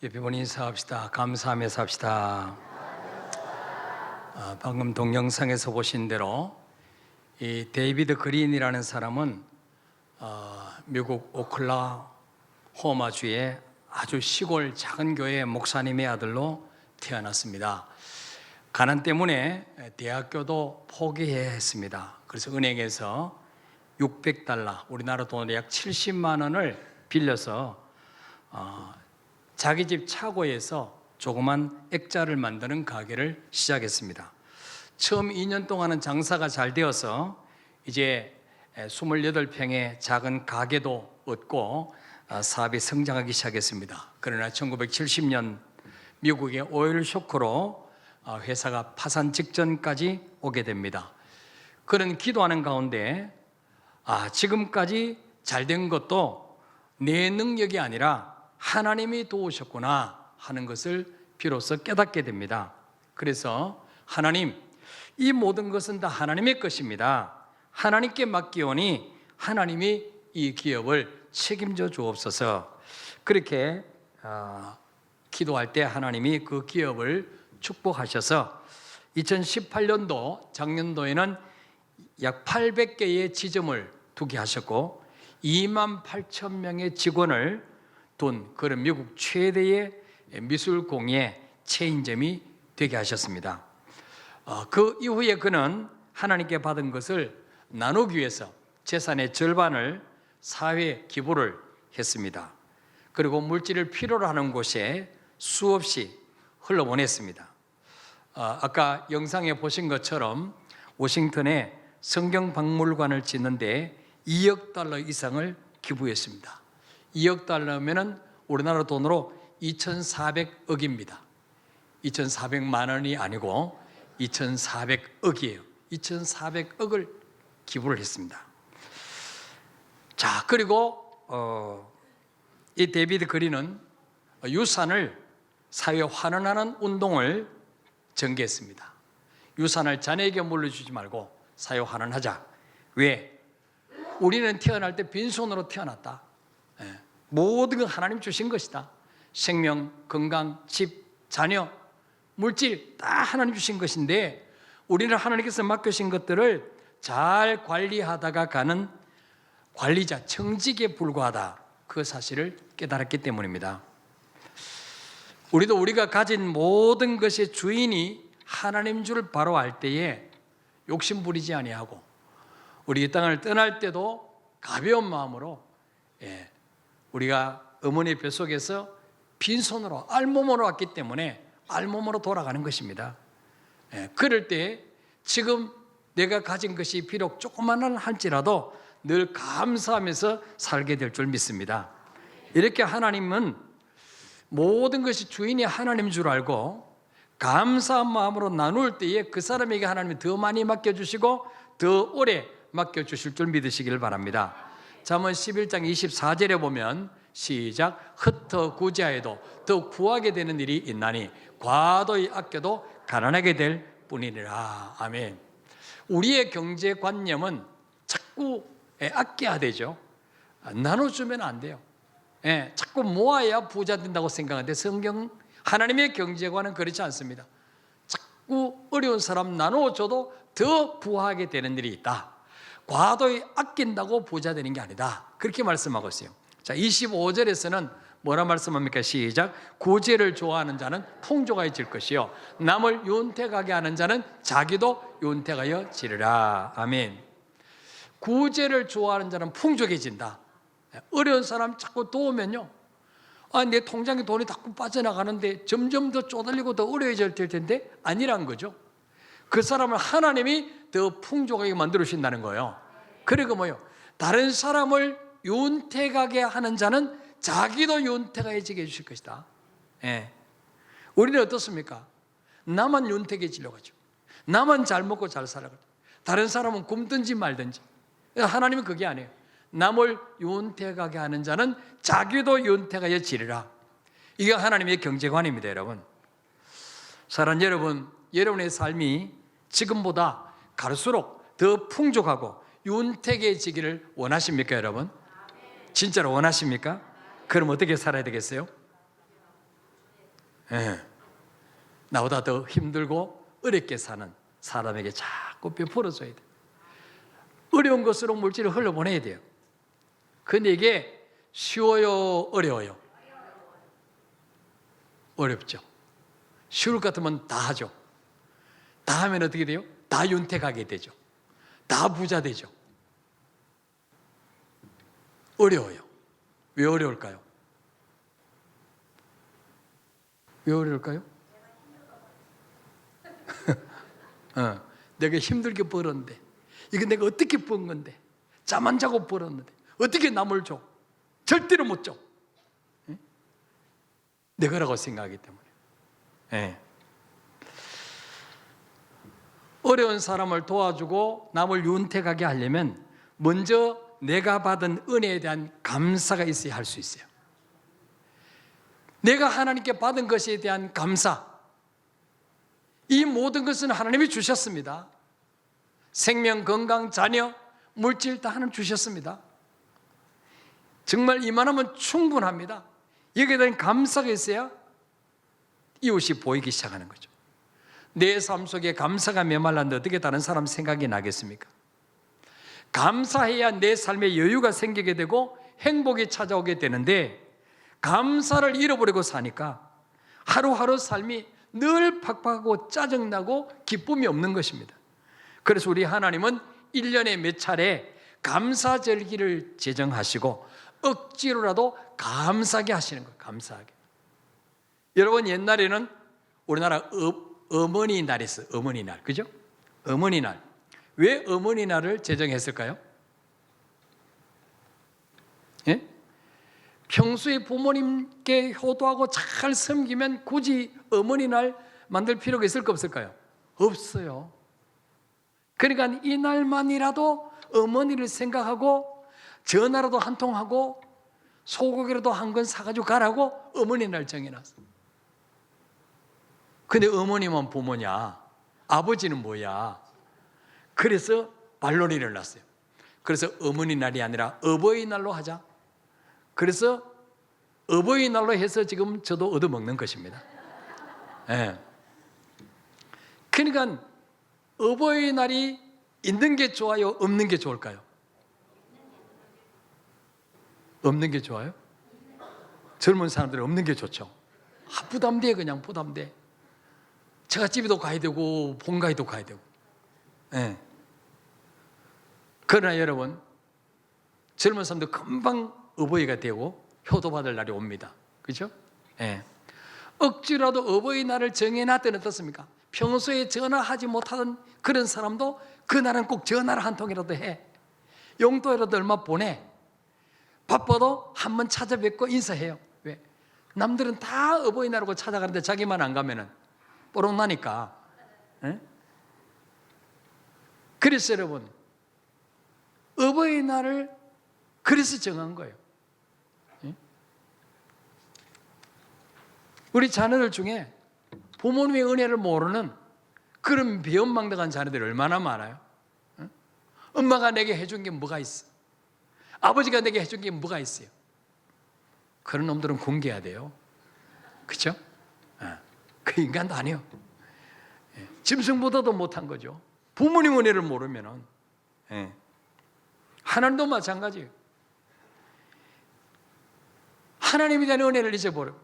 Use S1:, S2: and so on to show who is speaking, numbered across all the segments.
S1: 옆에 보니 인사합시다. 감사하며 삽시다. 방금 동영상에서 보신 대로 이 데이비드 그린이라는 사람은 미국 오클라호마주의 아주 시골 작은 교회 목사님의 아들로 태어났습니다. 가난 때문에 대학교도 포기해야 했습니다. 그래서 은행에서 $600, 우리나라 돈으로 약 70만 원을 빌려서 자기 집 차고에서 조그만 액자를 만드는 가게를 시작했습니다. 처음 2년 동안은 장사가 잘 되어서 이제 28평의 작은 가게도 얻고 사업이 성장하기 시작했습니다. 그러나 1970년 미국의 오일 쇼크로 회사가 파산 직전까지 오게 됩니다. 그는 기도하는 가운데 지금까지 잘 된 것도 내 능력이 아니라 하나님이 도우셨구나 하는 것을 비로소 깨닫게 됩니다. 그래서 하나님, 이 모든 것은 다 하나님의 것입니다. 하나님께 맡기오니 하나님이 이 기업을 책임져 주옵소서. 그렇게 기도할 때 하나님이 그 기업을 축복하셔서 2018년도 작년도에는 약 800개의 지점을 두게 하셨고 28,000명의 직원을 둔 그런 미국 최대의 미술공예 체인점이 되게 하셨습니다. 그 이후에 그는 하나님께 받은 것을 나누기 위해서 재산의 절반을 사회에 기부를 했습니다. 그리고 물질을 필요로 하는 곳에 수없이 흘러보냈습니다. 아까 영상에 보신 것처럼 워싱턴에 성경박물관을 짓는데 $2억 이상을 기부했습니다. $2억 우리나라 돈으로 2,400억입니다. 2,400만 원이 아니고 2,400억이에요. 2,400억을 기부를 했습니다. 자, 그리고 이 데이비드 그린은 유산을 사회에 환원하는 운동을 전개했습니다. 유산을 자녀에게 물려주지 말고 사회에 환원하자. 왜? 우리는 태어날 때 빈손으로 태어났다. 모든 건 하나님 주신 것이다. 생명, 건강, 집, 자녀, 물질 다 하나님 주신 것인데 우리는 하나님께서 맡겨주신 것들을 잘 관리하다가 가는 관리자, 청직에 불과하다. 그 사실을 깨달았기 때문입니다. 우리가 가진 모든 것의 주인이 하나님 줄 바로 알 때에 욕심 부리지 아니하고 우리 이 땅을 떠날 때도 가벼운 마음으로 우리가 어머니 뱃속에서 빈손으로 알몸으로 왔기 때문에 알몸으로 돌아가는 것입니다. 그럴 때 지금 내가 가진 것이 비록 조그마한 할지라도 늘 감사하면서 살게 될 줄 믿습니다. 이렇게 하나님은 모든 것이 주인이 하나님인 줄 알고 감사한 마음으로 나눌 때에 그 사람에게 하나님이 더 많이 맡겨주시고 더 오래 맡겨주실 줄 믿으시길 바랍니다. 잠언 11장 24절에 보면 시작, 흩어 구제하여도 더 구하게 되는 일이 있나니 과도히 아껴도 가난하게 될 뿐이니라. 아멘. 우리의 경제관념은 자꾸 아껴야 되죠. 나눠주면 안 돼요. 자꾸 모아야 부자 된다고 생각하는데 성경 하나님의 경제관은 그렇지 않습니다. 자꾸 어려운 사람 나눠줘도 더 부하게 되는 일이 있다. 과도히 아낀다고 부자 되는 게 아니다. 그렇게 말씀하고 있어요. 자, 25절에서는 뭐라 말씀합니까? 시작. 구제를 좋아하는 자는 풍족하여질 것이요 남을 윤택하게 하는 자는 자기도 윤택하여 지르라. 아멘. 구제를 좋아하는 자는 풍족해진다. 어려운 사람 자꾸 도우면요, 내 통장에 돈이 자꾸 빠져나가는데 점점 더 쪼달리고 더 어려워질 텐데 아니란 거죠. 그 사람을 하나님이 더 풍족하게 만들어 주신다는 거예요. 그리고 뭐요? 다른 사람을 윤택하게 하는 자는 자기도 윤택해지게 해주실 것이다. 우리는 어떻습니까? 나만 윤택해지려고 하죠. 나만 잘 먹고 잘 살아가죠. 다른 사람은 굶든지 말든지. 하나님은 그게 아니에요. 남을 윤택하게 하는 자는 자기도 윤택하여 지리라. 이게 하나님의 경제관입니다, 여러분. 사랑하는 여러분, 여러분의 삶이 지금보다 갈수록 더 풍족하고 윤택해지기를 원하십니까, 여러분? 진짜로 원하십니까? 그럼 어떻게 살아야 되겠어요? 예. 나보다 더 힘들고 어렵게 사는 사람에게 자꾸 베풀어줘야 돼. 어려운 것으로 물질을 흘려보내야 돼요. 근데 이게 쉬워요? 어려워요? 어렵죠. 쉬울 것 같으면 다 하죠. 다 하면 어떻게 돼요? 다 윤택하게 되죠. 다 부자 되죠. 어려워요. 왜 어려울까요? 왜 어려울까요? 내가 힘들게 벌었는데, 이거 내가 어떻게 번 건데, 잠 안 자고 벌었는데 어떻게 남을 줘? 절대로 못 줘. 내 거라고 생각하기 때문에. 어려운 사람을 도와주고 남을 윤택하게 하려면 먼저 내가 받은 은혜에 대한 감사가 있어야 할 수 있어요. 내가 하나님께 받은 것에 대한 감사, 이 모든 것은 하나님이 주셨습니다. 생명, 건강, 자녀, 물질 다 하나님 주셨습니다. 정말 이만하면 충분합니다. 여기에 대한 감사가 있어야 이웃이 보이기 시작하는 거죠. 내 삶 속에 감사가 메말랐는데 어떻게 다른 사람 생각이 나겠습니까? 감사해야 내 삶에 여유가 생기게 되고 행복이 찾아오게 되는데, 감사를 잃어버리고 사니까 하루하루 삶이 늘 팍팍하고 짜증나고 기쁨이 없는 것입니다. 그래서 우리 하나님은 1년에 몇 차례 감사절기를 제정하시고 억지로라도 감사하게 하시는 거예요. 감사하게. 여러분, 옛날에는 우리나라 어머니 날이 있어요. 어머니 날. 그죠? 어머니 날. 왜 어머니 날을 제정했을까요? 예? 평소에 부모님께 효도하고 잘 섬기면 굳이 어머니 날 만들 필요가 있을까 없을까요? 없어요. 그러니까 이 날만이라도 어머니를 생각하고 전화라도 한 통 하고 소고기라도 한 건 사가지고 가라고 어머니 날 정해놨어. 근데 어머니만 부모냐? 아버지는 뭐야? 그래서 반론이 났어요. 그래서 어머니 날이 아니라 어버이날로 하자. 그래서 어버이날로 해서 지금 저도 얻어먹는 것입니다. 예. 그러니까 어버이날이 있는 게 좋아요? 없는 게 좋을까요? 없는 게 좋아요? 젊은 사람들은 없는 게 좋죠. 부담돼. 그냥 부담돼. 제가 집에도 가야 되고 본가에도 가야 되고. 예. 그러나 여러분, 젊은 사람들 금방 어버이가 되고 효도받을 날이 옵니다. 그렇죠? 예. 억지라도 어버이날을 정해놨더니 어떻습니까? 평소에 전화하지 못하던 그런 사람도 그날은 꼭 전화를 한 통이라도 해. 용돈이라도 얼마 보내. 바빠도 한번 찾아뵙고 인사해요. 왜? 남들은 다 어버이날하고 찾아가는데 자기만 안 가면은 뽀록 나니까. 예? 그래서 여러분, 어버이날을 그래서 정한 거예요. 예? 우리 자녀들 중에 부모님의 은혜를 모르는 그런 비언망덕한 자녀들이 얼마나 많아요. 예? 엄마가 내게 해준 게 뭐가 있어? 아버지가 내게 해준 게 뭐가 있어요? 그런 놈들은 공개해야 돼요. 그렇죠? 그 인간도 아니에요. 짐승보다도 못한 거죠. 부모님 은혜를 모르면은. 하나님도 마찬가지예요. 하나님에 대한 은혜를 잊어버려.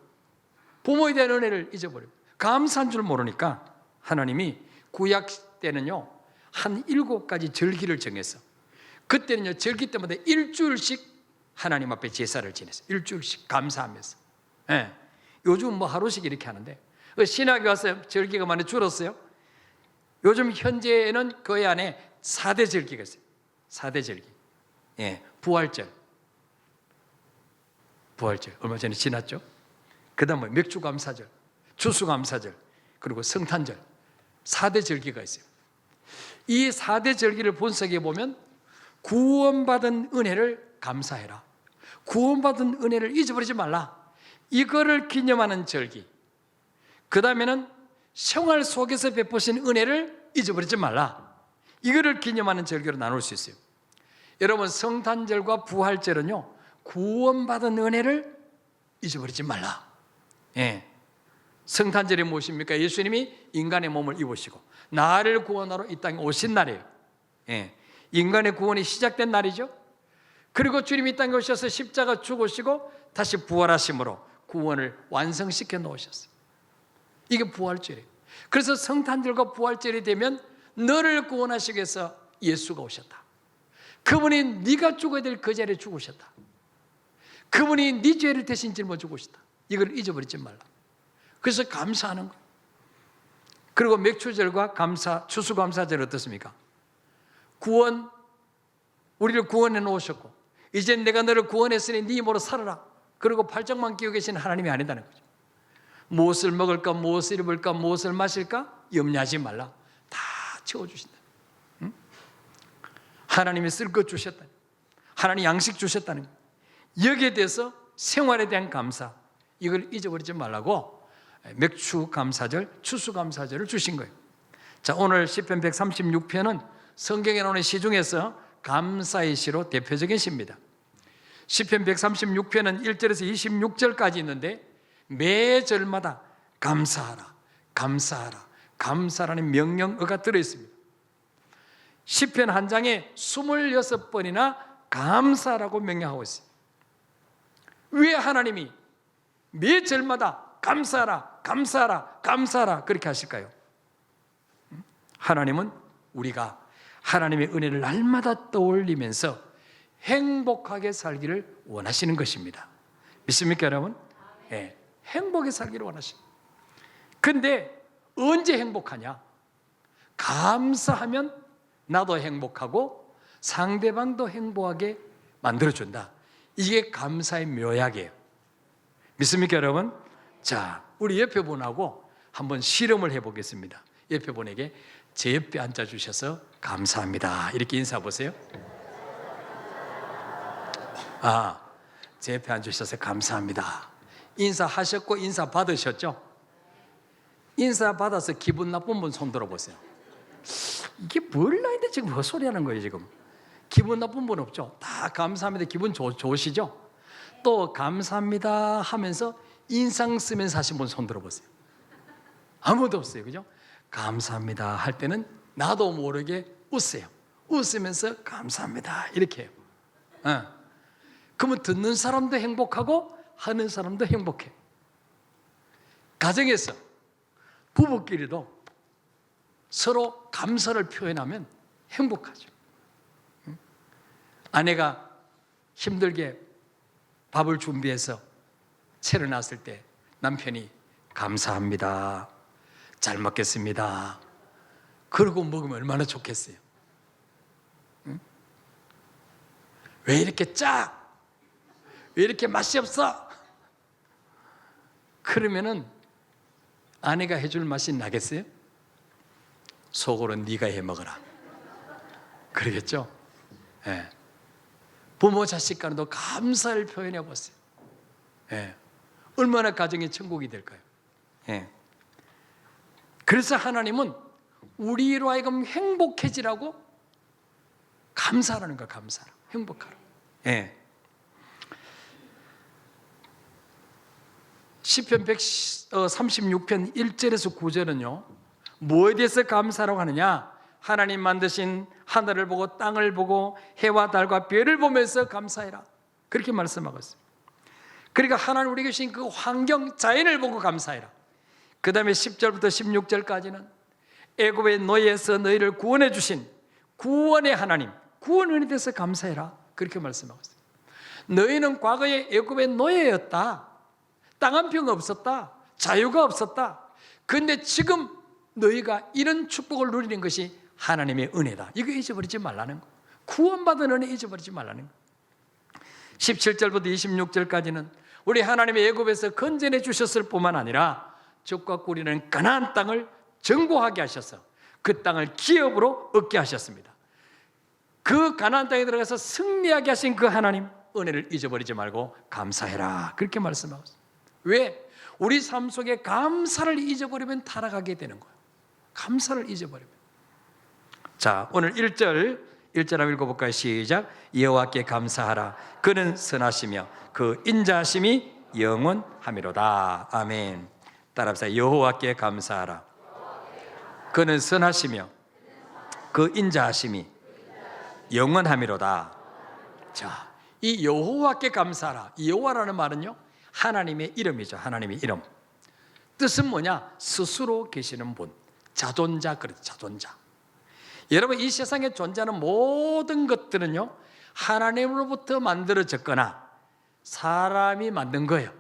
S1: 부모에 대한 은혜를 잊어버려. 감사한 줄 모르니까 하나님이 구약 때는요, 한 7가지 절기를 정해서, 그때는요, 절기 때마다 일주일씩 하나님 앞에 제사를 지냈어요. 일주일씩 감사하면서. 요즘 뭐 하루씩 이렇게 하는데, 신학에 와서 절기가 많이 줄었어요. 요즘 현재는 그 안에 4대 절기가 있어요. 4대 절기. 부활절. 부활절. 얼마 전에 지났죠? 그 다음에 맥주감사절, 추수감사절, 그리고 성탄절. 4대 절기가 있어요. 이 4대 절기를 분석해 보면 구원받은 은혜를 감사해라. 구원받은 은혜를 잊어버리지 말라. 이거를 기념하는 절기. 그 다음에는 생활 속에서 베푸신 은혜를 잊어버리지 말라. 이거를 기념하는 절기로 나눌 수 있어요. 여러분, 성탄절과 부활절은요, 구원받은 은혜를 잊어버리지 말라. 성탄절이 무엇입니까? 예수님이 인간의 몸을 입으시고 나를 구원하러 이 땅에 오신 날이에요. 인간의 구원이 시작된 날이죠. 그리고 주님이 이 땅에 오셔서 십자가 죽으시고 다시 부활하심으로 구원을 완성시켜 놓으셨어요. 이게 부활절이에요. 그래서 성탄절과 부활절이 되면 너를 구원하시기 위해서 예수가 오셨다. 그분이 네가 죽어야 될 그 자리에 죽으셨다. 그분이 네 죄를 대신 짊어 죽으셨다. 이걸 잊어버리지 말라. 그래서 감사하는 거예요. 그리고 맥추절과 추수감사절 어떻습니까? 우리를 구원해 놓으셨고 이제 내가 너를 구원했으니 네 힘으로 살아라. 그리고 팔짱만 끼고 계신 하나님이 아니다는 거죠. 무엇을 먹을까, 무엇을 입을까, 무엇을 마실까 염려하지 말라. 다 채워주신다. 하나님이 쓸 것 주셨다. 하나님 양식 주셨다는 거예요. 여기에 대해서 생활에 대한 감사, 이걸 잊어버리지 말라고 맥추감사절, 추수감사절을 주신 거예요. 자, 오늘 시편 136편은 성경에 나오는 시 중에서 감사의 시로 대표적인 시입니다. 시편 136편은 1절에서 26절까지 있는데 매 절마다 감사하라, 감사하라, 감사라는 명령어가 들어있습니다. 시편 한 장에 26번이나 감사라고 명령하고 있어요. 왜 하나님이 매 절마다 감사하라, 감사하라, 감사하라 그렇게 하실까요? 하나님은 우리가 하나님의 은혜를 날마다 떠올리면서 행복하게 살기를 원하시는 것입니다. 믿습니까, 여러분? 네, 행복하게 살기를 원하십니다. 근데 언제 행복하냐? 감사하면 나도 행복하고 상대방도 행복하게 만들어준다. 이게 감사의 묘약이에요. 믿습니까, 여러분? 자, 우리 옆에 분하고 한번 실험을 해보겠습니다. 옆에 분에게 제 옆에 앉아주셔서 감사합니다 이렇게 인사 보세요. 제 옆에 앉으셔서 감사합니다 인사하셨고 인사 받으셨죠? 인사 받아서 기분 나쁜 분 손 들어보세요. 이게 뭘 나인데 지금 헛소리 하는 거예요 지금. 기분 나쁜 분 없죠? 다 감사합니다 기분 좋으시죠? 또 감사합니다 하면서 인상 쓰면서 하신 분 손 들어보세요. 아무도 없어요, 그죠? 감사합니다 할 때는 나도 모르게 웃어요. 웃으면서 감사합니다 이렇게 해요. 그러면 듣는 사람도 행복하고 하는 사람도 행복해. 가정에서 부부끼리도 서로 감사를 표현하면 행복하죠. 아내가 힘들게 밥을 준비해서 차려놨을 때 남편이 감사합니다, 잘 먹겠습니다 그러고 먹으면 얼마나 좋겠어요. 왜 이렇게 짜? 왜 이렇게 맛이 없어? 그러면은 아내가 해줄 맛이 나겠어요? 속으로 네가 해 먹어라 그러겠죠? 네. 부모 자식 간에도 감사를 표현해 보세요. 네. 얼마나 가정이 천국이 될까요? 네. 그래서 하나님은 우리로 하여금 행복해지라고 감사하라는 거야. 감사하라, 행복하라. 네. 시편 136편 1절에서 9절은요 뭐에 대해서 감사라고 하느냐? 하나님 만드신 하늘을 보고 땅을 보고 해와 달과 별을 보면서 감사해라 그렇게 말씀하고 있습니다. 그러니까 하나님 우리에게 주신 그 환경 자연을 보고 감사해라. 그 다음에 10절부터 16절까지는 애굽의 노예에서 너희를 구원해 주신 구원의 하나님, 구원 은혜에 대해서 감사해라 그렇게 말씀하고 있습니다. 너희는 과거에 애굽의 노예였다. 땅 한 평 없었다. 자유가 없었다. 그런데 지금 너희가 이런 축복을 누리는 것이 하나님의 은혜다. 이거 잊어버리지 말라는 거. 구원받은 은혜 잊어버리지 말라는 거. 17절부터 26절까지는 우리 하나님의 애굽에서 건져내 주셨을 뿐만 아니라 적과 꿀이는 가나안 땅을 정복하게 하셔서 그 땅을 기업으로 얻게 하셨습니다. 그 가나안 땅에 들어가서 승리하게 하신 그 하나님 은혜를 잊어버리지 말고 감사해라 그렇게 말씀하고 있습니다. 왜? 우리 삶 속에 감사를 잊어버리면 타락하게 되는 거예요. 감사를 잊어버리면. 자, 오늘 1절 한번 읽어볼까요? 시작. 여호와께 감사하라. 그는 선하시며 그 인자하심이 영원하미로다. 아멘. 따라합시다. 여호와께 감사하라. 그는 선하시며 그 인자하심이 영원하미로다. 자, 이 여호와께 감사하라. 이 여호와라는 말은요, 하나님의 이름이죠. 하나님의 이름. 뜻은 뭐냐? 스스로 계시는 분. 자존자, 그렇죠. 자존자. 여러분, 이 세상에 존재하는 모든 것들은요, 하나님으로부터 만들어졌거나 사람이 만든 거예요.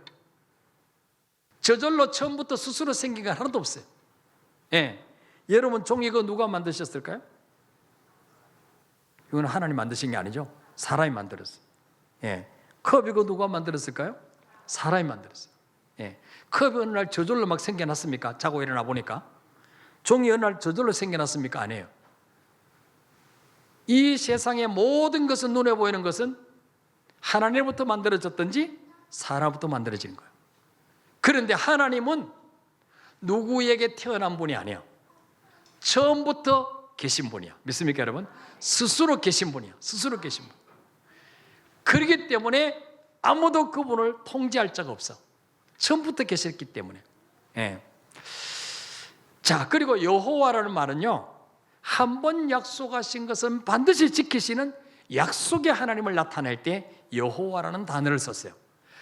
S1: 저절로 처음부터 스스로 생긴 게 하나도 없어요. 예. 여러분, 종이 이거 누가 만드셨을까요? 이건 하나님 만드신 게 아니죠. 사람이 만들었어요. 예. 컵 이거 누가 만들었을까요? 사람이 만들었어요. 예. 컵이 어느 날 저절로 막 생겨났습니까? 자고 일어나 보니까. 종이 어느 날 저절로 생겨났습니까? 아니에요. 이 세상의 모든 것은, 눈에 보이는 것은 하나님부터 만들어졌든지 사람부터 만들어진 거예요. 그런데 하나님은 누구에게 태어난 분이 아니에요. 처음부터 계신 분이야. 믿습니까, 여러분? 스스로 계신 분이야. 스스로 계신 분. 그렇기 때문에 아무도 그분을 통제할 자가 없어. 처음부터 계셨기 때문에. 예. 자, 그리고 여호와라는 말은요, 한 번 약속하신 것은 반드시 지키시는 약속의 하나님을 나타낼 때 여호와라는 단어를 썼어요.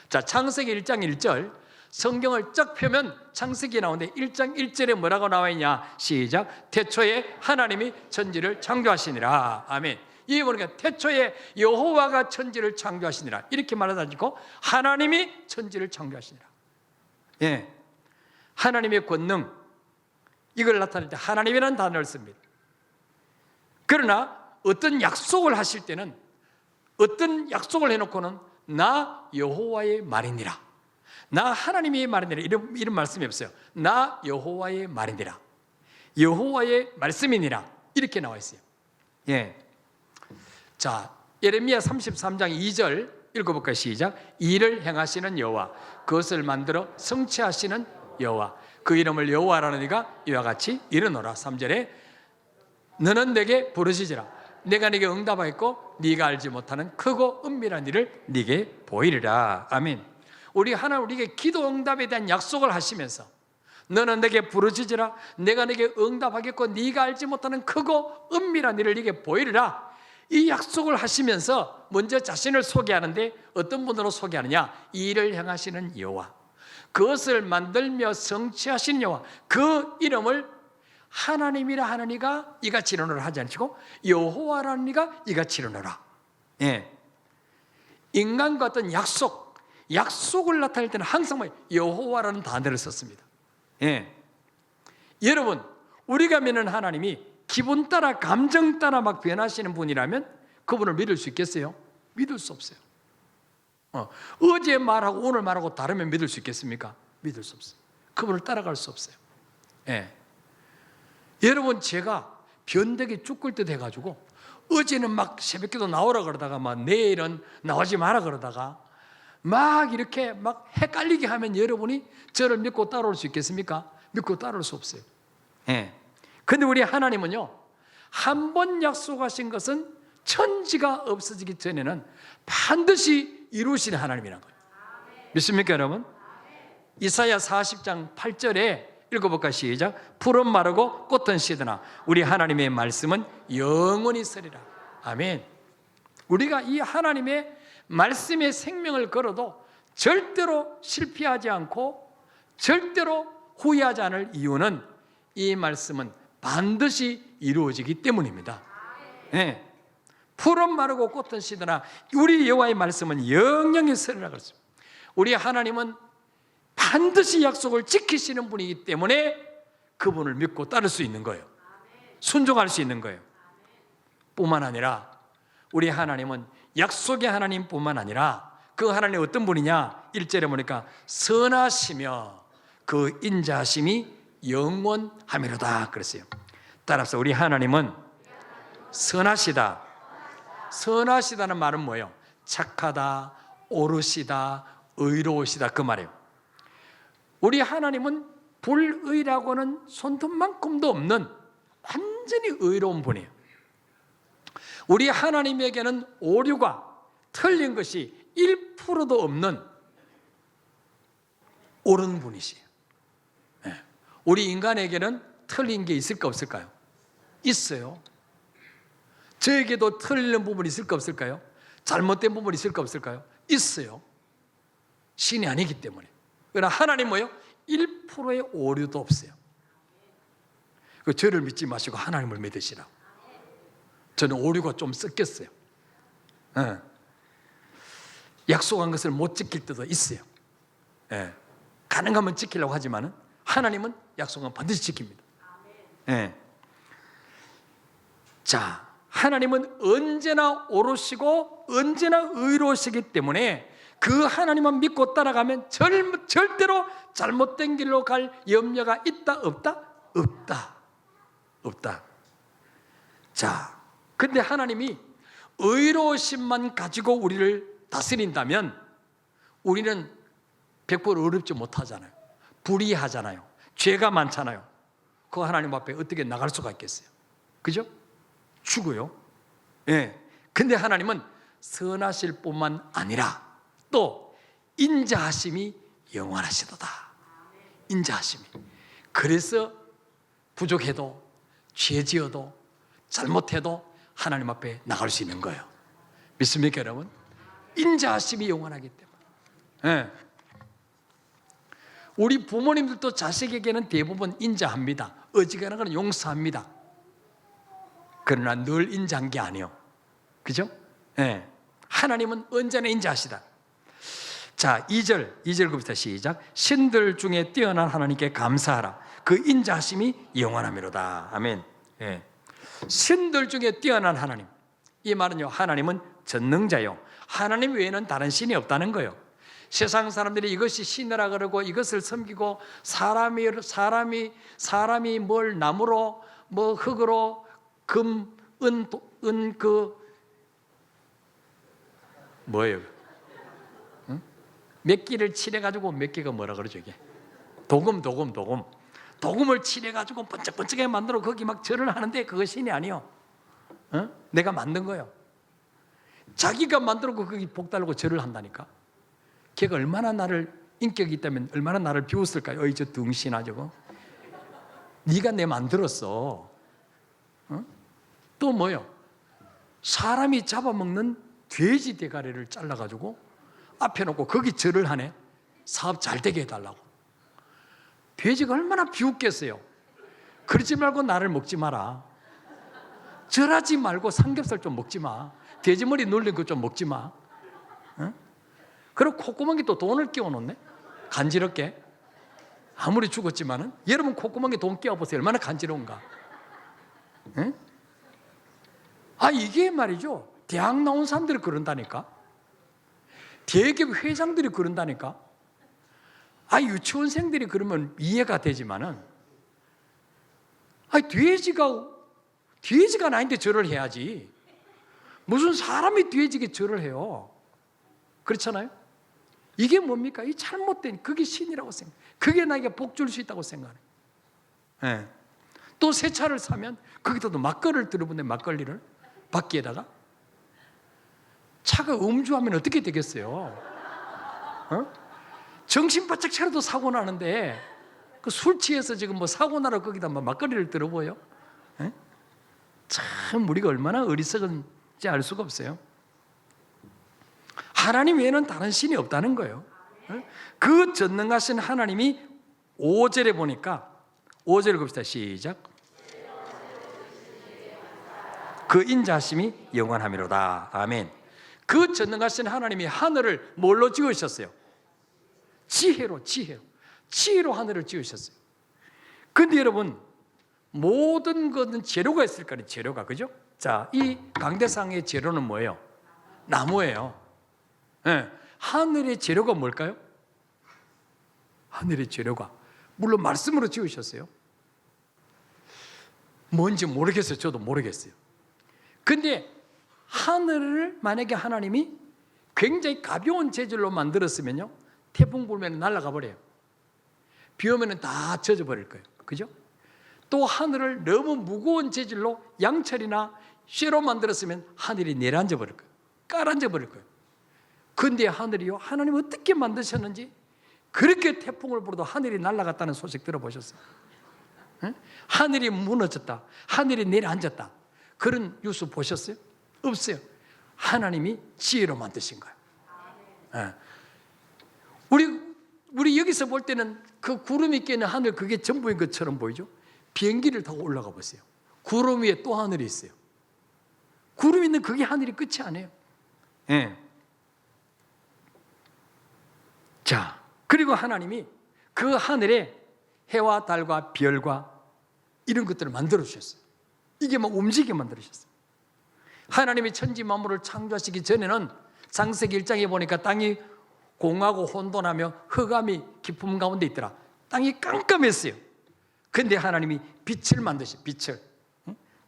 S1: 자, 창세기 1장 1절, 성경을 쫙 펴면 창세기 나오는데 1장 1절에 뭐라고 나와 있냐? 시작. 태초에 하나님이 천지를 창조하시니라. 아멘. 이게 보니까 태초에 여호와가 천지를 창조하시니라 이렇게 말하지 않고 하나님이 천지를 창조하시니라. 예, 하나님의 권능, 이걸 나타낼 때 하나님이라는 단어를 씁니다. 그러나 어떤 약속을 하실 때는, 어떤 약속을 해놓고는 나 여호와의 말이니라, 나 하나님의 말이니라, 이런 말씀이 없어요. 나 여호와의 말이니라, 여호와의 말씀이니라 이렇게 나와 있어요. 예. 자, 예레미야 33장 2절 읽어볼까요? 시작. 일을 행하시는 여호와, 그것을 만들어 성취하시는 여호와, 그 이름을 여호와라는 이가 이와 같이 이르노라. 3절에 너는 내게 부르짖으라, 내가 네게 응답하겠고 네가 알지 못하는 크고 은밀한 일을 네게 보이리라. 아멘. 우리 하나님 우리에게 기도 응답에 대한 약속을 하시면서 너는 내게 부르짖으라, 내가 네게 응답하겠고 네가 알지 못하는 크고 은밀한 일을 네게 보이리라, 이 약속을 하시면서 먼저 자신을 소개하는데 어떤 분으로 소개하느냐? 일을 행하시는 여호와, 그것을 만들며 성취하신 여호와, 그 이름을 하나님이라 하는 이가 이같이 이르노라 하지 않으시고 여호와라는 이가 이같이 이르노라. 예. 인간과 어떤 약속을 나타낼 때는 항상 여호와라는 단어를 썼습니다. 예. 여러분, 우리가 믿는 하나님이 기분 따라, 감정 따라 막 변하시는 분이라면 그분을 믿을 수 있겠어요? 믿을 수 없어요. 어제 말하고 오늘 말하고 다르면 믿을 수 있겠습니까? 믿을 수 없어요. 그분을 따라갈 수 없어요. 예. 여러분, 제가 변덕이 죽을 듯 해가지고 어제는 막 새벽기도 나오라 그러다가 막 내일은 나오지 마라 그러다가 막 이렇게 막 헷갈리게 하면 여러분이 저를 믿고 따라올 수 있겠습니까? 믿고 따라올 수 없어요. 예. 근데 우리 하나님은요, 한 번 약속하신 것은 천지가 없어지기 전에는 반드시 이루시는 하나님이라는 거예요. 믿습니까, 여러분? 이사야 40장 8절에 읽어볼까요? 시작. 풀은 마르고 꽃은 시드나 우리 하나님의 말씀은 영원히 서리라. 아멘. 우리가 이 하나님의 말씀의 생명을 걸어도 절대로 실패하지 않고 절대로 후회하지 않을 이유는 이 말씀은 반드시 이루어지기 때문입니다. 네. 풀은 마르고 꽃은 시드나 우리 여호와의 말씀은 영영히 서리라 그랬습니다. 우리 하나님은 반드시 약속을 지키시는 분이기 때문에 그분을 믿고 따를 수 있는 거예요. 순종할 수 있는 거예요. 뿐만 아니라 우리 하나님은 약속의 하나님뿐만 아니라 그 하나님 어떤 분이냐? 1절에 보니까 선하시며 그 인자하심이 영원하미로다 그랬어요. 따라서 우리 하나님은 선하시다. 선하시다는 말은 뭐예요? 착하다, 옳으시다, 의로우시다 그 말이에요. 우리 하나님은 불의라고는 손톱만큼도 없는 완전히 의로운 분이에요. 우리 하나님에게는 오류가 틀린 것이 1%도 없는 옳은 분이시에요. 우리 인간에게는 틀린 게 있을까 없을까요? 있어요. 저에게도 틀리는 부분이 있을까 없을까요? 잘못된 부분이 있을까 없을까요? 있어요. 신이 아니기 때문에. 그러나 하나님 뭐예요? 1%의 오류도 없어요. 그 저를 믿지 마시고 하나님을 믿으시라고. 저는 오류가 좀 섞였어요. 약속한 것을 못 지킬 때도 있어요. 가능하면 지키려고 하지만은 하나님은 약속은 반드시 지킵니다. 자, 하나님은 언제나 옳으시고 언제나 의로우시기 때문에 그 하나님만 믿고 따라가면 절대로 잘못된 길로 갈 염려가 있다 없다? 없다. 자, 근데 하나님이 의로우심만 가지고 우리를 다스린다면 우리는 100% 어렵지 못하잖아요. 불의하잖아요. 죄가 많잖아요. 그 하나님 앞에 어떻게 나갈 수가 있겠어요? 그죠? 죽어요. 근데 하나님은 선하실 뿐만 아니라 또 인자하심이 영원하시도다. 인자하심이. 그래서 부족해도 죄지어도 잘못해도 하나님 앞에 나갈 수 있는 거예요. 믿습니까 여러분? 인자하심이 영원하기 때문에. 우리 부모님들도 자식에게는 대부분 인자합니다. 어지간한 건 용서합니다. 그러나 늘 인자한 게 아니에요. 그죠? 하나님은 언제나 인자하시다. 자, 2절부터 시작. 신들 중에 뛰어난 하나님께 감사하라. 그 인자하심이 영원하미로다. 아멘. 신들 중에 뛰어난 하나님. 이 말은요, 하나님은 전능자요. 하나님 외에는 다른 신이 없다는 거예요. 세상 사람들이 이것이 신이라 그러고 이것을 섬기고 사람이 뭘 나무로 뭐 흙으로 금, 은 뭐예요? 응? 몇 개를 칠해가지고 몇 개가 뭐라 그러죠 이게? 도금을 칠해가지고 번쩍번쩍하게 만들어 거기 막 절을 하는데 그거 신이 아니요. 내가 만든 거예요. 자기가 만들고 거기 복 달라고 절을 한다니까. 걔가 얼마나 나를 인격이 있다면 얼마나 나를 비웃을까요? 어이 저 등신아 저거. 네가 내 만들었어. 또 뭐요? 사람이 잡아먹는 돼지 대가리를 잘라가지고 앞에 놓고 거기 절을 하네. 사업 잘 되게 해달라고. 돼지가 얼마나 비웃겠어요. 그러지 말고 나를 먹지 마라. 절하지 말고 삼겹살 좀 먹지 마. 돼지 머리 눌린 거 좀 먹지 마. 그리고 콧구멍에 또 돈을 끼워놓네. 간지럽게. 아무리 죽었지만은 여러분 콧구멍에 돈 끼워보세요. 얼마나 간지러운가. 이게 말이죠. 대학 나온 사람들이 그런다니까. 대기업 회장들이 그런다니까. 유치원생들이 그러면 이해가 되지만은 돼지가 나한테 절을 해야지. 무슨 사람이 돼지에게 절을 해요. 그렇잖아요. 이게 뭡니까? 이 잘못된 그게 신이라고 생각해. 그게 나에게 복 줄 수 있다고 생각해. 또 새 차를 사면 거기다도 막걸리를 들어보네. 막걸리를 바퀴에다가. 차가 음주하면 어떻게 되겠어요? 정신 바짝 차려도 사고 나는데 그 술 취해서 지금 뭐 사고 나러 거기다 막걸리를 들어보여? 참 우리가 얼마나 어리석은지 알 수가 없어요. 하나님 외에는 다른 신이 없다는 거예요. 그 전능하신 하나님이 5절에 보니까 5절 봅시다. 시작. 그 인자하심이 영원하미로다. 아멘. 그 전능하신 하나님이 하늘을 뭘로 지으셨어요? 지혜로 하늘을 지으셨어요. 근데 여러분 모든 것은 재료가 있을 거예요. 재료가. 그죠? 자, 이 강대상의 재료는 뭐예요? 나무예요. 하늘의 재료가 뭘까요? 하늘의 재료가 물론 말씀으로 지으셨어요. 뭔지 모르겠어요. 저도 모르겠어요. 근데 하늘을 만약에 하나님이 굉장히 가벼운 재질로 만들었으면요, 태풍 불면 날아가 버려요. 비 오면 다 젖어버릴 거예요. 그죠? 또 하늘을 너무 무거운 재질로 양철이나 쇠로 만들었으면 하늘이 내려앉아 버릴 거예요. 깔아앉아 버릴 거예요. 근데 하늘이요, 하나님 어떻게 만드셨는지 그렇게 태풍을 불어도 하늘이 날아갔다는 소식 들어보셨어요? 하늘이 무너졌다, 하늘이 내려앉았다, 그런 뉴스 보셨어요? 없어요. 하나님이 지혜로 만드신 거예요. 우리 여기서 볼 때는 그 구름이 끼는 하늘, 그게 전부인 것처럼 보이죠? 비행기를 타고 올라가 보세요. 구름 위에 또 하늘이 있어요. 구름 있는 그게 하늘이 끝이 아니에요. 자, 그리고 하나님이 그 하늘에 해와 달과 별과 이런 것들을 만들어 주셨어요. 이게 막 움직이게 만들어 주셨어요. 하나님이 천지 만물을 창조하시기 전에는 창세기 1장에 보니까 땅이 공하고 혼돈하며 흑암이 깊음 가운데 있더라. 땅이 깜깜했어요. 근데 하나님이 빛을 만드시, 빛을.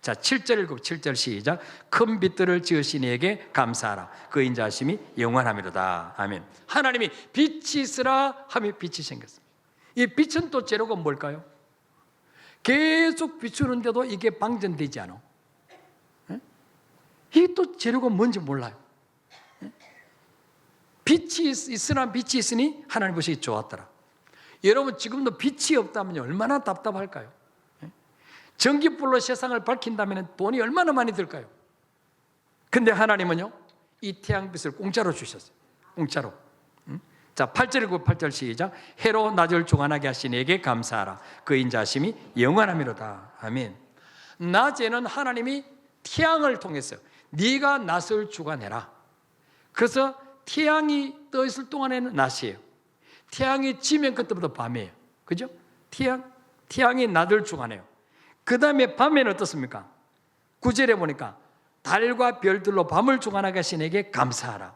S1: 자, 7절 읽고 7절 시작. 큰 빛들을 지으신 이에게 감사하라. 그 인자하심이 영원하미로다. 아멘. 하나님이 빛이 있으라 하며 빛이 생겼습니다. 이 빛은 또 재료가 뭘까요? 계속 비추는데도 이게 방전되지 않아. 이게 또 재료가 뭔지 몰라요. 빛이 있으나 빛이 있으니 하나님 보시기 좋았더라. 여러분 지금도 빛이 없다면 얼마나 답답할까요? 전기불로 세상을 밝힌다면 돈이 얼마나 많이 들까요? 근데 하나님은요, 이 태양빛을 공짜로 주셨어요. 공짜로. 자, 8절이고 8절 시작. 해로 낮을 주관하게 하신 이에게 감사하라. 그 인자하심이 영원하미로다. 아멘. 낮에는 하나님이 태양을 통해서 네가 낮을 주관해라. 그래서 태양이 떠 있을 동안에는 낮이에요. 태양이 지면 그때부터 밤이에요. 그죠? 태양이 낮을 주관해요. 그 다음에 밤에는 어떻습니까? 9절에 보니까 달과 별들로 밤을 주관하게 하신 이에게 감사하라.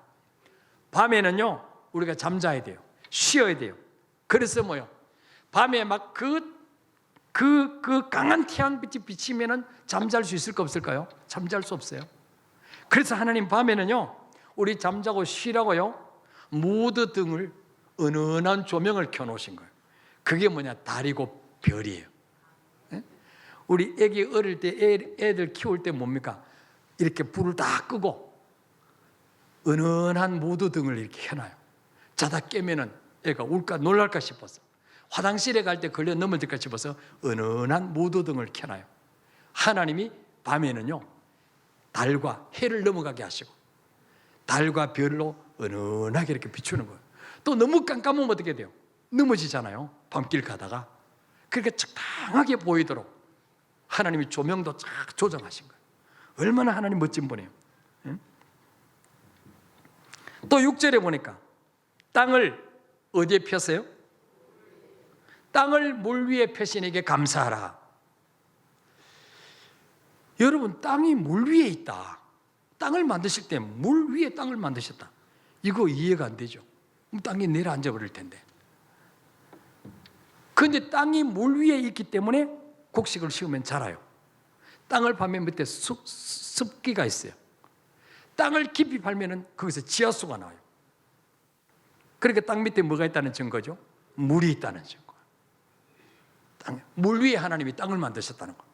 S1: 밤에는요, 우리가 잠자야 돼요. 쉬어야 돼요. 그래서 뭐요? 밤에 막 그 강한 태양빛이 비치면은 잠잘 수 있을까 없을까요? 잠잘 수 없어요. 그래서 하나님 밤에는요, 우리 잠자고 쉬라고요, 무드 등을 은은한 조명을 켜놓으신 거예요. 그게 뭐냐? 달이고 별이에요. 우리 애기 어릴 때 애들 키울 때 뭡니까? 이렇게 불을 다 끄고 은은한 무드 등을 이렇게 켜놔요. 자다 깨면은 애가 울까 놀랄까 싶어서, 화장실에 갈 때 걸려 넘어질까 싶어서 은은한 무드 등을 켜놔요. 하나님이 밤에는요, 달과 해를 넘어가게 하시고 달과 별로 은은하게 이렇게 비추는 거예요. 또 너무 깜깜하면 어떻게 돼요? 넘어지잖아요. 밤길 가다가. 그렇게 적당하게 보이도록 하나님이 조명도 쫙 조정하신 거예요. 얼마나 하나님 멋진 분이에요. 또 6절에 보니까 땅을 어디에 펴세요? 땅을 물 위에 펴신 이에게 감사하라. 여러분, 땅이 물 위에 있다. 땅을 만드실 때 물 위에 땅을 만드셨다. 이거 이해가 안 되죠. 땅이 내려앉아 버릴 텐데. 그런데 땅이 물 위에 있기 때문에 곡식을 심으면 자라요. 땅을 파면 밑에 습기가 있어요. 땅을 깊이 팔면은 거기서 지하수가 나와요. 그러니까 땅 밑에 뭐가 있다는 증거죠? 물이 있다는 증거. 물 위에 하나님이 땅을 만드셨다는 거.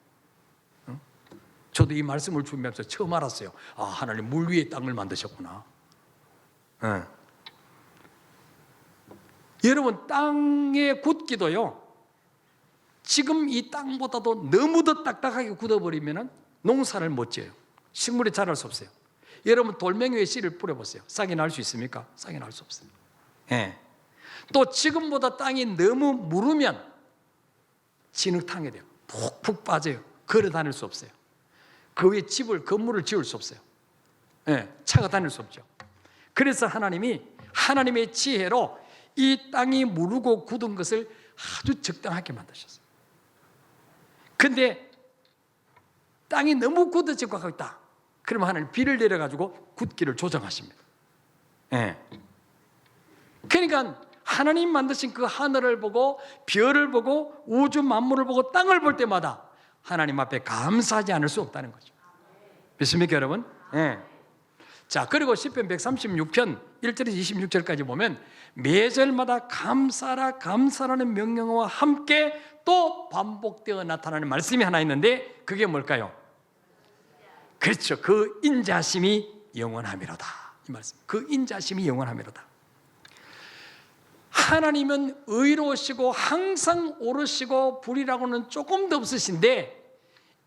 S1: 저도 이 말씀을 준비하면서 처음 알았어요. 아, 하나님 물 위에 땅을 만드셨구나. 여러분, 땅의 굳기도요, 지금 이 땅보다도 너무 더 딱딱하게 굳어버리면 농사를 못 지어요. 식물이 자랄 수 없어요. 여러분, 돌멩이에 씨를 뿌려보세요. 싹이 날 수 있습니까? 싹이 날 수 없어요. 또 지금보다 땅이 너무 무르면 진흙탕이 돼요. 푹푹 빠져요. 걸어 다닐 수 없어요. 그 위에 건물을 지을 수 없어요. 차가 다닐 수 없죠. 그래서 하나님이 하나님의 지혜로 이 땅이 무르고 굳은 것을 아주 적당하게 만드셨어요. 근데 땅이 너무 굳어지고 가고 있다. 그러면 하나님 비를 내려가지고 굳기를 조정하십니다. 그러니까 하나님 만드신 그 하늘을 보고 별을 보고 우주 만물을 보고 땅을 볼 때마다 하나님 앞에 감사하지 않을 수 없다는 거죠. 믿습니까, 여러분? 자, 그리고 시편 136편 1절에서 26절까지 보면 매절마다 감사라 감사라는 명령어와 함께 또 반복되어 나타나는 말씀이 하나 있는데 그게 뭘까요? 그렇죠. 그 인자심이 영원하미로다. 이 말씀. 그 인자심이 영원하미로다. 하나님은 의로우시고 항상 옳으시고 불의라고는 조금도 없으신데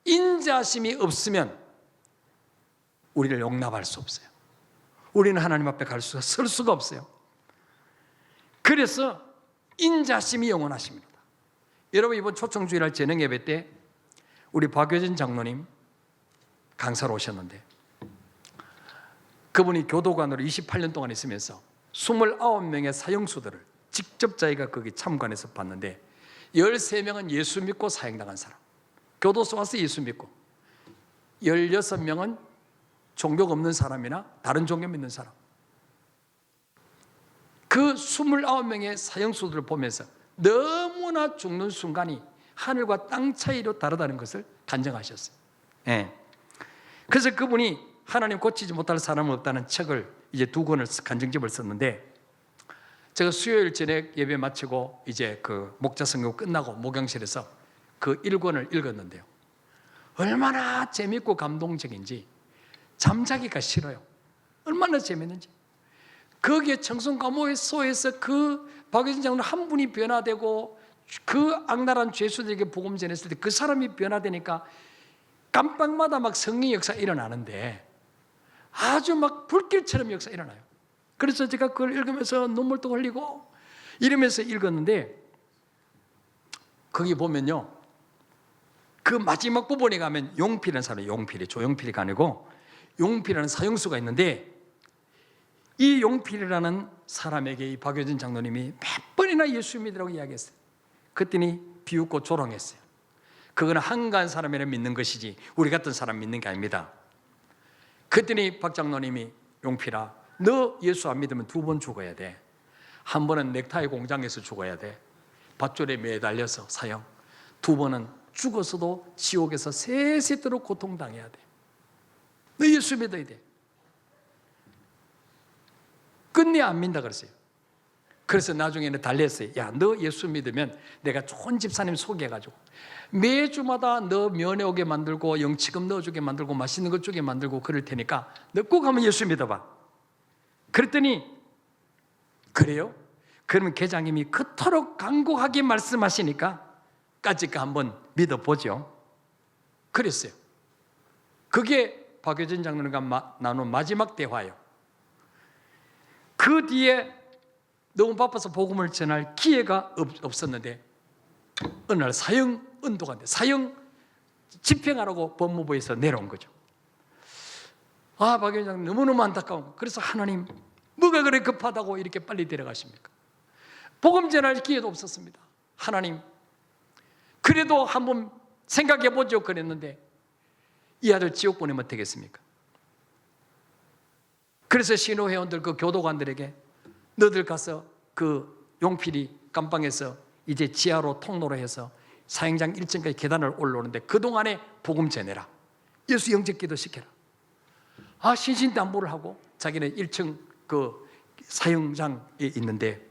S1: 인자심이 없으면 우리를 용납할 수 없어요. 우리는 하나님 앞에 설 수가 없어요. 그래서 인자심이 영원하십니다. 여러분, 이번 초청주일날 재능 예배 때 우리 박효진 장로님 강사로 오셨는데, 그분이 교도관으로 28년 동안 있으면서 29명의 사형수들을 직접 자기가 거기 참관해서 봤는데 13명은 예수 믿고 사형당한 사람, 교도소 와서 예수 믿고, 16명은 종교가 없는 사람이나 다른 종교 믿는 사람. 그 29명의 사형수들을 보면서 너무나 죽는 순간이 하늘과 땅 차이로 다르다는 것을 간증하셨어요. 그래서 그분이 하나님 고치지 못할 사람은 없다는 책을 이제 2권을 간증집을 썼는데, 제가 수요일 저녁 예배 마치고 이제 그 목자 선교 끝나고 목양실에서 그 1권을 읽었는데요, 얼마나 재밌고 감동적인지 잠자기가 싫어요. 얼마나 재밌는지. 거기에 청송감옥소에서 그 박효진 장로 한 분이 변화되고 그 악랄한 죄수들에게 복음 전했을 때 그 사람이 변화되니까 깜빵마다 막 성령 역사 일어나는데 아주 막 불길처럼 역사 일어나요. 그래서 제가 그걸 읽으면서 눈물도 흘리고 이러면서 읽었는데, 거기 보면요, 그 마지막 부분에 가면 용필이라는 사람이, 용필이 조용필이가 아니고 용필이라는 사형수가 있는데, 이 용필이라는 사람에게 이 박효진 장로님이 몇 번이나 예수 믿으라고 이야기했어요. 그랬더니 비웃고 조롱했어요. 그거는 한가한 사람이라 믿는 것이지 우리 같은 사람 믿는 게 아닙니다. 그랬더니 박 장로님이, 용필아, 너 예수 안 믿으면 2번 죽어야 돼. 한 번은 넥타이 공장에서 죽어야 돼. 밧줄에 매달려서 사형. 2번은 죽어서도 지옥에서 세세토록 고통당해야 돼. 너 예수 믿어야 돼. 끝내 안 믿는다 그랬어요. 그래서 나중에는 달랬어요. 야, 너 예수 믿으면 내가 좋은 집사님 소개해가지고 매주마다 너 면회 오게 만들고 영치금 넣어주게 만들고 맛있는 것 주게 만들고 그럴 테니까 너 꼭 한번 예수 믿어봐. 그랬더니, 그래요? 그러면 계장님이 그토록 간곡하게 말씀하시니까 까짓거 한번 믿어보죠. 그랬어요. 그게 박효진 장로님과 나눈 마지막 대화예요. 그 뒤에 너무 바빠서 복음을 전할 기회가 없었는데 어느 날 사형 운동가 돼. 사형 집행하라고 법무부에서 내려온 거죠. 아, 박효진 장로님 너무너무 안타까운 거. 그래서 하나님, 뭐가 그래 급하다고 이렇게 빨리 데려가십니까? 복음 전할 기회도 없었습니다. 하나님, 그래도 한번 생각해 보죠 그랬는데 이 아들 지옥 보내면 되겠습니까? 그래서 신호회원들, 그 교도관들에게 너들 가서 그 용필이 깜빵에서 이제 지하로 통로로 해서 사형장 1층까지 계단을 올라오는데 그동안에 복음 전해라. 예수 영접기도 시켜라. 아, 신신당부를 하고 자기는 1층 그 사형장에 있는데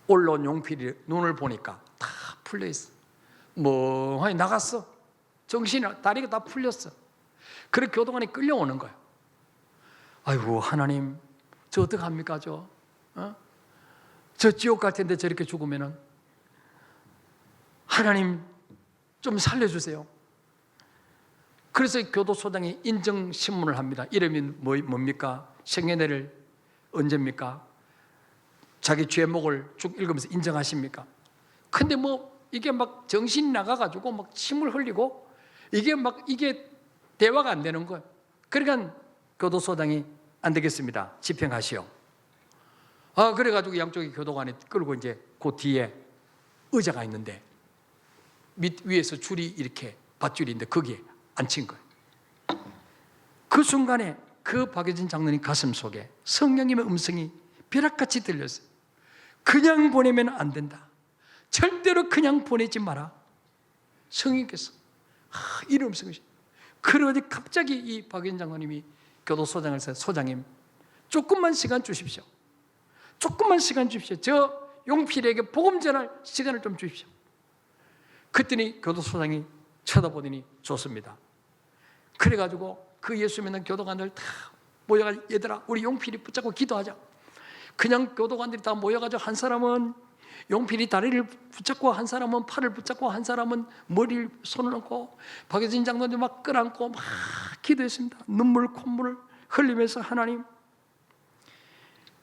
S1: 올라온 용필이 눈을 보니까 다 풀려있어. 멍하니 나갔어. 정신이, 다리가 다 풀렸어. 그래 교도관이 끌려오는 거예요. 아이고, 하나님, 저 어떡합니까? 저 지옥 갈 텐데 저렇게 죽으면은 하나님 좀 살려주세요. 그래서 교도소장이 인정신문을 합니다. 이름이 뭡니까? 생애내를 언제입니까? 자기 죄목을 쭉 읽으면서 인정하십니까? 근데 이게 막 정신이 나가가지고 막 침을 흘리고 이게 대화가 안 되는 거예요. 그러니까 교도소장이 안 되겠습니다. 집행하시오. 아, 그래가지고 양쪽에 교도관이 끌고 이제 그 뒤에 의자가 있는데 위에서 줄이 이렇게 밧줄이 있는데 거기에 앉힌 거예요. 그 순간에 그 박효진 장로님 가슴 속에 성령님의 음성이 벼락같이 들렸어요. 그냥 보내면 안 된다. 절대로 그냥 보내지 마라. 성령께서 이런 음성이. 그러더니 갑자기 이 박효진 장로님이 교도소장을 해서 소장님, 조금만 시간 주십시오. 조금만 시간 주십시오. 저 용필에게 복음 전할 시간을 좀 주십시오. 그랬더니 교도소장이 쳐다보더니 좋습니다. 그래가지고 그 예수 믿는 교도관들 다 모여가 얘들아, 우리 용필이 붙잡고 기도하자. 그냥 교도관들이 다 모여가지고 한 사람은 용필이 다리를 붙잡고, 한 사람은 팔을 붙잡고, 한 사람은 머리를 손을 얹고, 박효진 장로님 막 끌안고 막 기도했습니다. 눈물 콧물을 흘리면서 하나님,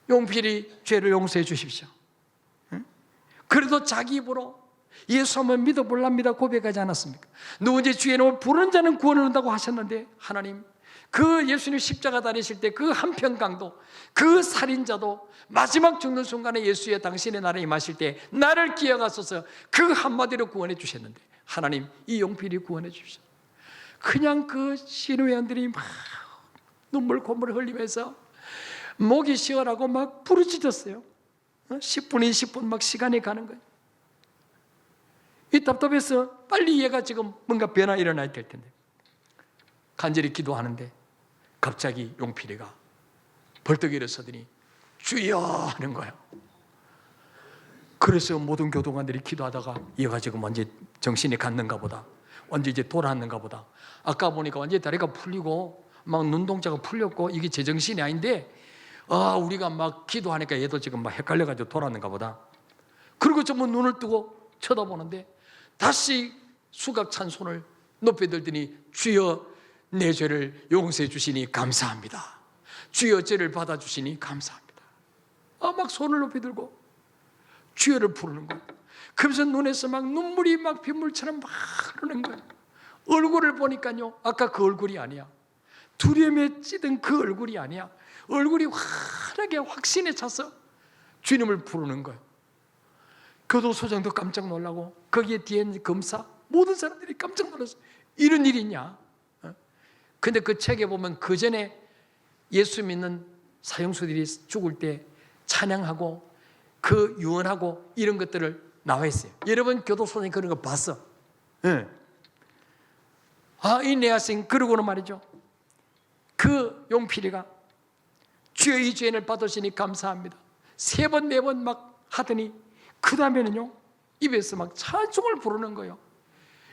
S1: 용필이 죄를 용서해 주십시오. 그래도 자기 입으로 예수 한번 믿어볼랍니다 고백하지 않았습니까? 누구든지 주의 이름을 부르는 자는 구원을 얻는다고 하셨는데, 하나님, 그 예수님 십자가 다니실 때 그 한평강도, 그 살인자도 마지막 죽는 순간에 예수의 당신의 나라에 임하실 때 나를 기억하소서, 그 한마디로 구원해 주셨는데, 하나님, 이 용필이 구원해 주십시오. 그냥 그 신우회원들이 막 눈물 콧물을 흘리면서 목이 쉬어라고 막 부르짖었어요. 10분, 20분 막 시간이 가는 거예요. 이 답답해서 빨리 얘가 지금 뭔가 변화 일어나야 될 텐데, 간절히 기도하는데 갑자기 용필이가 벌떡 일어서더니 주여 하는 거예요. 그래서 모든 교도관들이 기도하다가 얘가 지금 완전히 정신이 갔는가 보다, 완전히 이제 돌아왔는가 보다. 아까 보니까 완전히 다리가 풀리고 막 눈동자가 풀렸고 이게 제정신이 아닌데, 우리가 막 기도하니까 얘도 지금 막 헷갈려가지고 돌아왔는가 보다. 그리고 전부 눈을 뜨고 쳐다보는데 다시 수갑찬 손을 높이 들더니 주여 내 죄를 용서해 주시니 감사합니다. 주여 죄를 받아주시니 감사합니다. 막 손을 높이 들고 주여를 부르는 거예요. 그러면서 눈에서 막 눈물이 막 빗물처럼 막 흐르는 거예요. 얼굴을 보니까요, 아까 그 얼굴이 아니야. 두려움에 찌든 그 얼굴이 아니야. 얼굴이 환하게 확신에 차서 주님을 부르는 거예요. 교도소장도 깜짝 놀라고 거기에 뒤에 있는 검사 모든 사람들이 깜짝 놀랐어요. 이런 일이 있냐? 근데 그 책에 보면 그 전에 예수 믿는 사형수들이 죽을 때 찬양하고 그 유언하고 이런 것들을 나와 있어요. 여러분 교도소장이 그런 거 봤어? 네. 이 내하생 그러고는 말이죠, 그 용필이가 주여 이 죄인을 받으시니 감사합니다 3번 4번 막 하더니 그 다음에는요 입에서 막 찬송을 부르는 거예요.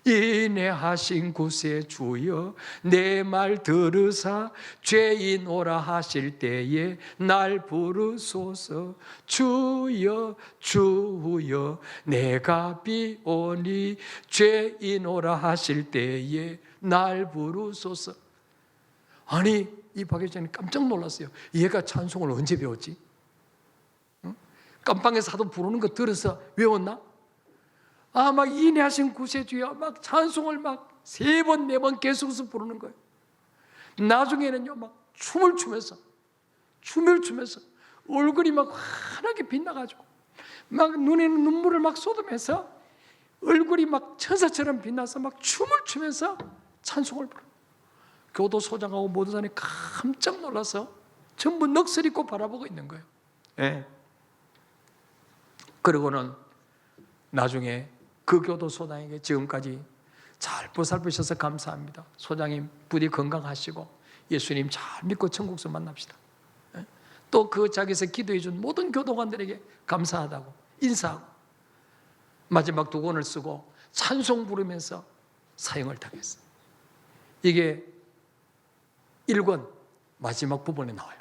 S1: 인내하신 구세 주여 내 말 들으사 죄인 오라 하실 때에 날 부르소서. 주여 주여 내가 비오니 죄인 오라 하실 때에 날 부르소서. 아니 이 박회장님 깜짝 놀랐어요. 얘가 찬송을 언제 배웠지? 깜방에서 하도 부르는 거 들어서 외웠나? 막 인내하신 구세주여 막 찬송을 막 3번 4번 계속해서 부르는 거예요. 나중에는요 막 춤을 추면서 얼굴이 막 환하게 빛나가지고 막 눈에는 눈물을 막 쏟으면서 얼굴이 막 천사처럼 빛나서 막 춤을 추면서 찬송을 부르는 거예요. 교도소장하고 모든 사람이 깜짝 놀라서 전부 넋을 잃고 바라보고 있는 거예요. 네. 그리고는 나중에 그 교도소장에게 지금까지 잘 보살피셔서 감사합니다. 소장님 부디 건강하시고 예수님 잘 믿고 천국서 만납시다. 또 그 자기에서 기도해 준 모든 교도관들에게 감사하다고 인사하고 마지막 2권을 쓰고 찬송 부르면서 사형을 당했어요. 이게 1권 마지막 부분에 나와요.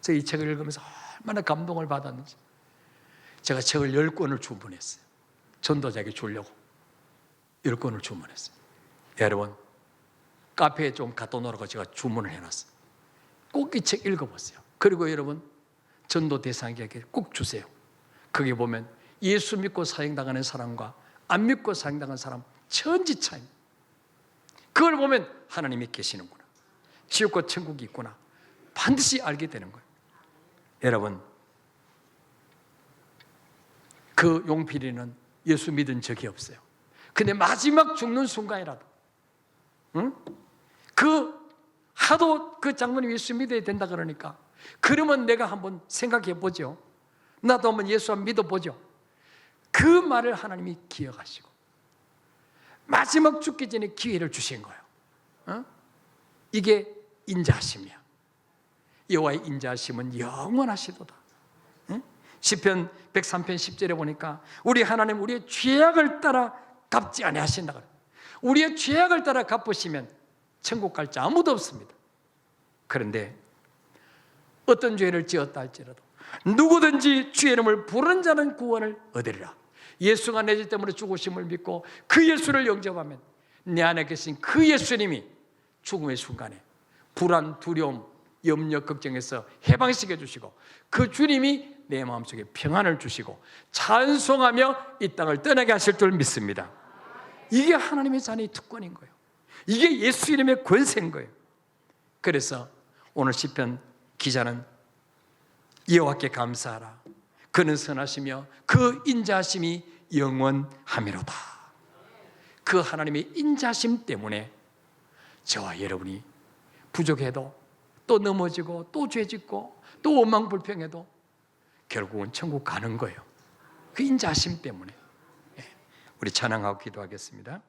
S1: 제가 이 책을 읽으면서 얼마나 감동을 받았는지 제가 책을 10권을 주문했어요. 전도자에게 주려고 10권을 주문했어요. 여러분 카페에 좀 갖다 놓으라고 제가 주문을 해놨어요. 꼭 이 책 읽어보세요. 그리고 여러분 전도 대상에게 꼭 주세요. 거기 보면 예수 믿고 사형당하는 사람과 안 믿고 사형당한 사람 천지 차이입니다. 그걸 보면 하나님이 계시는구나, 지옥과 천국이 있구나 반드시 알게 되는 거예요. 여러분 그 용필이는 예수 믿은 적이 없어요. 근데 마지막 죽는 순간이라도 하도 그 장로님 예수 믿어야 된다 그러니까 그러면 내가 한번 생각해 보죠. 나도 한번 예수 한번 믿어보죠. 그 말을 하나님이 기억하시고 마지막 죽기 전에 기회를 주신 거예요. 이게 인자하심이야. 여호와의 인자하심은 영원하시도다. 시편 103편 10절에 보니까 우리 하나님 우리의 죄악을 따라 갚지 아니하신다 그래요. 우리의 죄악을 따라 갚으시면 천국 갈 자 아무도 없습니다. 그런데 어떤 죄를 지었다 할지라도 누구든지 주의 이름을 부르는 자는 구원을 얻으리라. 예수가 내 죄 때문에 죽으심을 믿고 그 예수를 영접하면 내 안에 계신 그 예수님이 죽음의 순간에 불안, 두려움, 염려, 걱정에서 해방시켜 주시고 그 주님이 내 마음속에 평안을 주시고 찬송하며 이 땅을 떠나게 하실 줄 믿습니다. 이게 하나님의 자녀의 특권인 거예요. 이게 예수 이름의 권세인 거예요. 그래서 오늘 시편 기자는 여호와께 감사하라. 그는 선하시며 그 인자하심이 영원하미로다. 그 하나님의 인자하심 때문에 저와 여러분이 부족해도 또 넘어지고 또 죄짓고 또 원망불평해도 결국은 천국 가는 거예요. 그 인자하심 때문에. 우리 찬양하고 기도하겠습니다.